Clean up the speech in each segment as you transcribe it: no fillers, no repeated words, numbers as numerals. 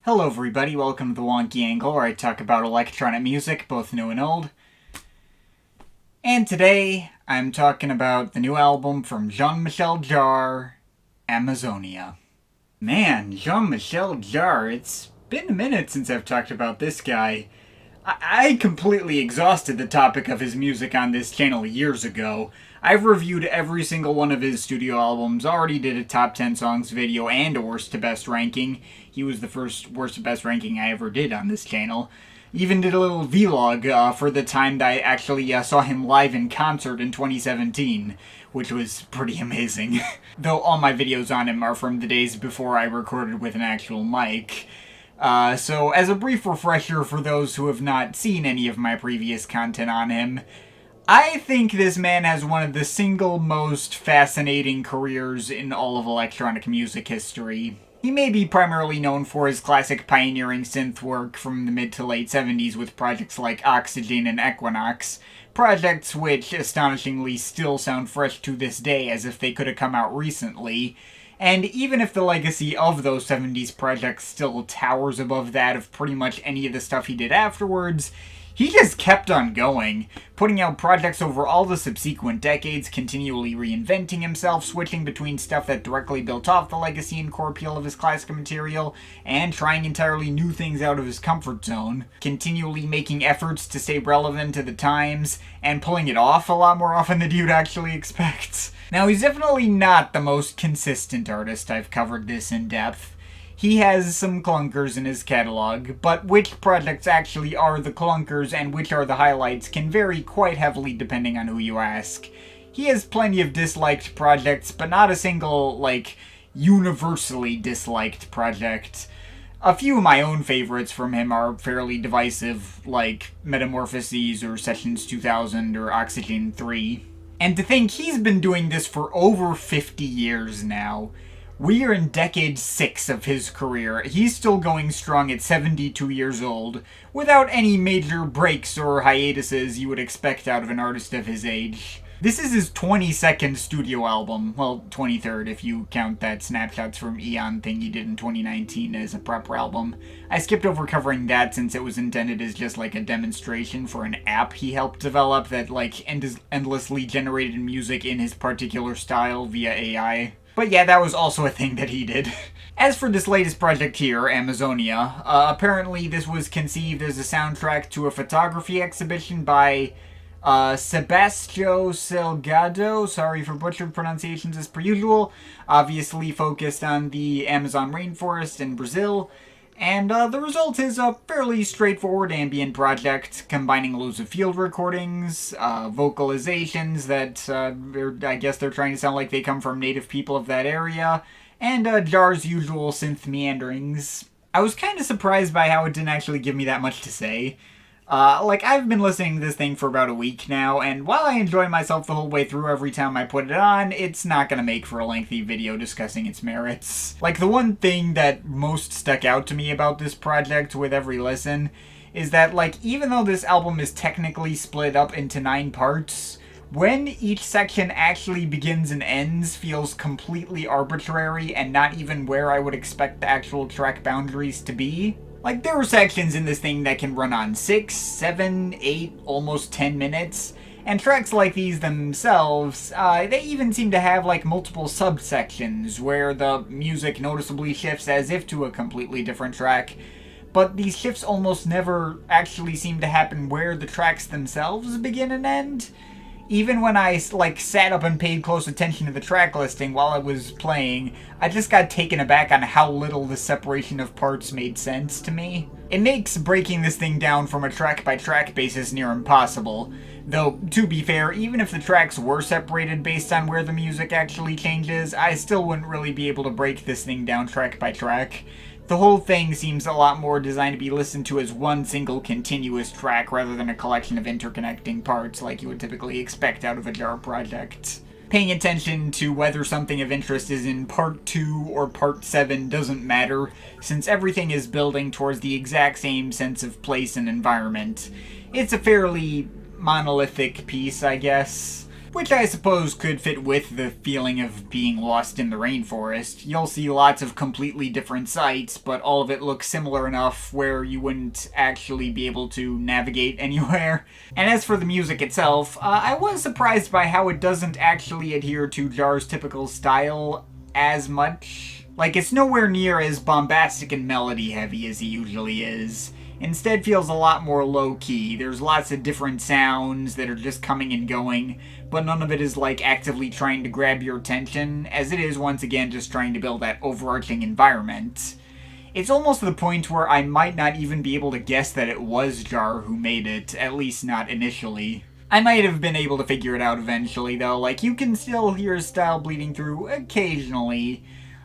Hello everybody, welcome to the Wonky Angle, where I talk about electronic music, both new and old. And today, I'm talking about the new album from Jean-Michel Jar, Amazônia. Man, Jean-Michel Jar, it's been a minute since I've talked about this guy. I completely exhausted the topic of his music on this channel years ago. I've reviewed every single one of his studio albums, already did a top 10 songs video and a worst to best ranking. He was the first worst to best ranking I ever did on this channel. Even did a little vlog for the time that I actually saw him live in concert in 2017, which was pretty amazing. Though all my videos on him are from the days before I recorded with an actual mic. So as a brief refresher for those who have not seen any of my previous content on him, I think this man has one of the single most fascinating careers in all of electronic music history. He may be primarily known for his classic pioneering synth work from the mid to late 70s with projects like Oxygen and Equinox, projects which astonishingly still sound fresh to this day as if they could have come out recently. And even if the legacy of those 70s projects still towers above that of pretty much any of the stuff he did afterwards, he just kept on going, putting out projects over all the subsequent decades, continually reinventing himself, switching between stuff that directly built off the legacy and core appeal of his classic material, and trying entirely new things out of his comfort zone, continually making efforts to stay relevant to the times, and pulling it off a lot more often than you'd actually expect. Now, he's definitely not the most consistent artist I've covered this in depth. He has some clunkers in his catalog, but which projects actually are the clunkers and which are the highlights can vary quite heavily depending on who you ask. He has plenty of disliked projects, but not a single, universally disliked project. A few of my own favorites from him are fairly divisive, like Metamorphoses or Sessions 2000 or Oxygen 3. And to think he's been doing this for over 50 years now. We are in decade 6 of his career. He's still going strong at 72 years old, without any major breaks or hiatuses you would expect out of an artist of his age. This is his 22nd studio album, well, 23rd if you count that Snapshots from Eon thing he did in 2019 as a prep album. I skipped over covering that since it was intended as just a demonstration for an app he helped develop that endlessly generated music in his particular style via AI. But yeah, that was also a thing that he did. As for this latest project here, Amazônia, apparently this was conceived as a soundtrack to a photography exhibition by Sebastião Salgado, sorry for butchered pronunciations as per usual, obviously focused on the Amazon rainforest in Brazil. And the result is a fairly straightforward ambient project, combining loads of field recordings, vocalizations that I guess they're trying to sound like they come from native people of that area, and Jar's usual synth meanderings. I was kind of surprised by how it didn't actually give me that much to say. I've been listening to this thing for about a week now, and while I enjoy myself the whole way through every time I put it on, it's not gonna make for a lengthy video discussing its merits. The one thing that most stuck out to me about this project with every listen is that, even though this album is technically split up into 9 parts, when each section actually begins and ends feels completely arbitrary and not even where I would expect the actual track boundaries to be. There are sections in this thing that can run on 6, 7, 8, almost 10 minutes, and tracks like these themselves, they even seem to have multiple subsections where the music noticeably shifts as if to a completely different track, but these shifts almost never actually seem to happen where the tracks themselves begin and end. Even when I, sat up and paid close attention to the track listing while I was playing, I just got taken aback on how little the separation of parts made sense to me. It makes breaking this thing down from a track-by-track basis near impossible. Though, to be fair, even if the tracks were separated based on where the music actually changes, I still wouldn't really be able to break this thing down track by track. The whole thing seems a lot more designed to be listened to as one single continuous track rather than a collection of interconnecting parts like you would typically expect out of a Jar project. Paying attention to whether something of interest is in part 2 or part 7 doesn't matter, since everything is building towards the exact same sense of place and environment. It's a fairly monolithic piece, I guess. which I suppose could fit with the feeling of being lost in the rainforest. You'll see lots of completely different sights, but all of it looks similar enough where you wouldn't actually be able to navigate anywhere. And as for the music itself, I was surprised by how it doesn't actually adhere to Jar's typical style as much. Like, it's nowhere near as bombastic and melody heavy as he usually is. Instead feels a lot more low-key. There's lots of different sounds that are just coming and going, but none of it is like actively trying to grab your attention, as it is once again just trying to build that overarching environment. It's almost to the point where I might not even be able to guess that it was Jar who made it, at least not initially. I might have been able to figure it out eventually though, like you can still hear his style bleeding through occasionally.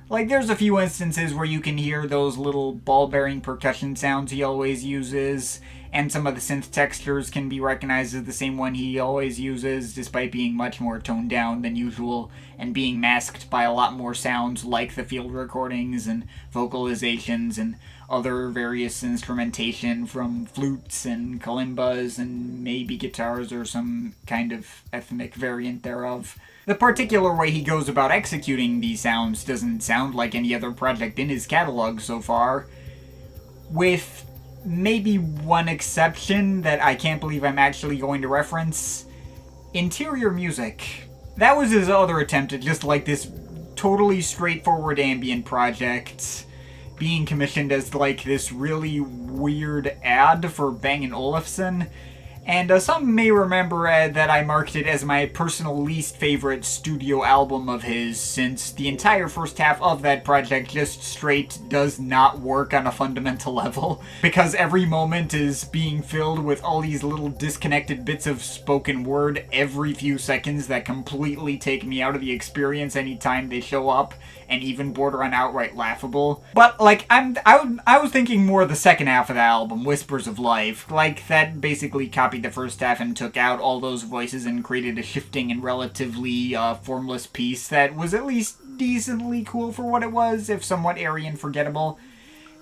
Like, there's a few instances where you can hear those little ball-bearing percussion sounds he always uses, and some of the synth textures can be recognized as the same one he always uses, despite being much more toned down than usual, and being masked by a lot more sounds like the field recordings and vocalizations and other various instrumentation from flutes and kalimbas and maybe guitars or some kind of ethnic variant thereof. The particular way he goes about executing these sounds doesn't sound like any other project in his catalog so far, with maybe one exception that I can't believe I'm actually going to reference. Interior Music. That was his other attempt at just like this totally straightforward ambient project, being commissioned as like this really weird ad for Bang & Olufsen. And some may remember that I marked it as my personal least favorite studio album of his, since the entire first half of that project just straight does not work on a fundamental level, because every moment is being filled with all these little disconnected bits of spoken word every few seconds that completely take me out of the experience anytime they show up, and even border on outright laughable. But, like, I was thinking more of the second half of the album, Whispers of Life. Like, that basically copied the first half and took out all those voices and created a shifting and relatively formless piece that was at least decently cool for what it was, if somewhat airy and forgettable.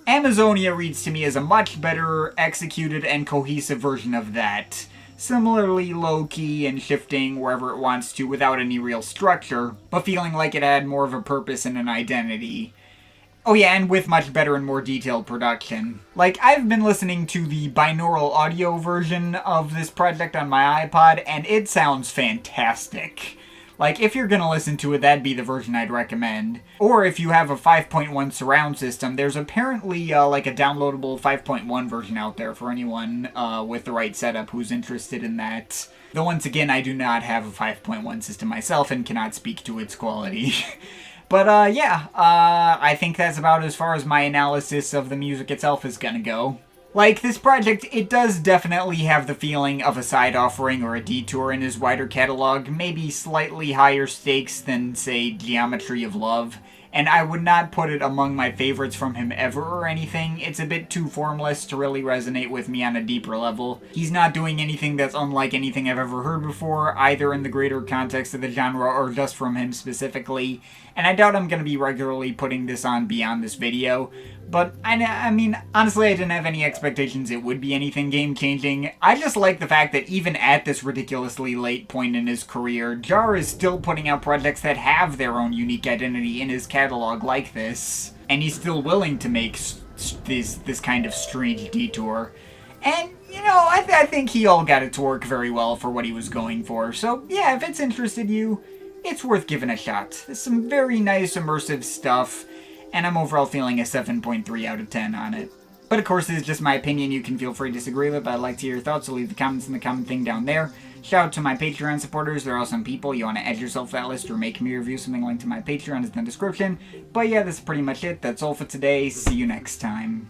Amazonia reads to me as a much better executed and cohesive version of that. Similarly low-key and shifting wherever it wants to without any real structure, but feeling like it had more of a purpose and an identity. Oh yeah, and with much better and more detailed production. Like, I've been listening to the binaural audio version of this project on my iPod, and it sounds fantastic. Like, if you're gonna listen to it, that'd be the version I'd recommend. Or if you have a 5.1 surround system, there's apparently, like, a downloadable 5.1 version out there for anyone with the right setup who's interested in that. Though once again, I do not have a 5.1 system myself and cannot speak to its quality. But, yeah, I think that's about as far as my analysis of the music itself is gonna go. Like, this project, it does definitely have the feeling of a side offering or a detour in his wider catalog, maybe slightly higher stakes than, say, Geometry of Love, and I would not put it among my favorites from him ever or anything. It's a bit too formless to really resonate with me on a deeper level. He's not doing anything that's unlike anything I've ever heard before, either in the greater context of the genre or just from him specifically, and I doubt I'm going to be regularly putting this on beyond this video. But, I mean, honestly, I didn't have any expectations it would be anything game-changing. I just like the fact that even at this ridiculously late point in his career, Jar is still putting out projects that have their own unique identity in his catalog like this. And he's still willing to make this kind of strange detour. And, you know, I think he all got it to work very well for what he was going for. So, yeah, if it's interested you, it's worth giving a shot. There's some very nice immersive stuff, and I'm overall feeling a 7.3 out of 10 on it. But of course, this is just my opinion. You can feel free to disagree with, but I'd like to hear your thoughts, so leave the comments in the comment thing down there. Shout out to my Patreon supporters. There are some people you want to add yourself to that list or make me review something, linked to my Patreon is in the description. But yeah, that's pretty much it. That's all for today. See you next time.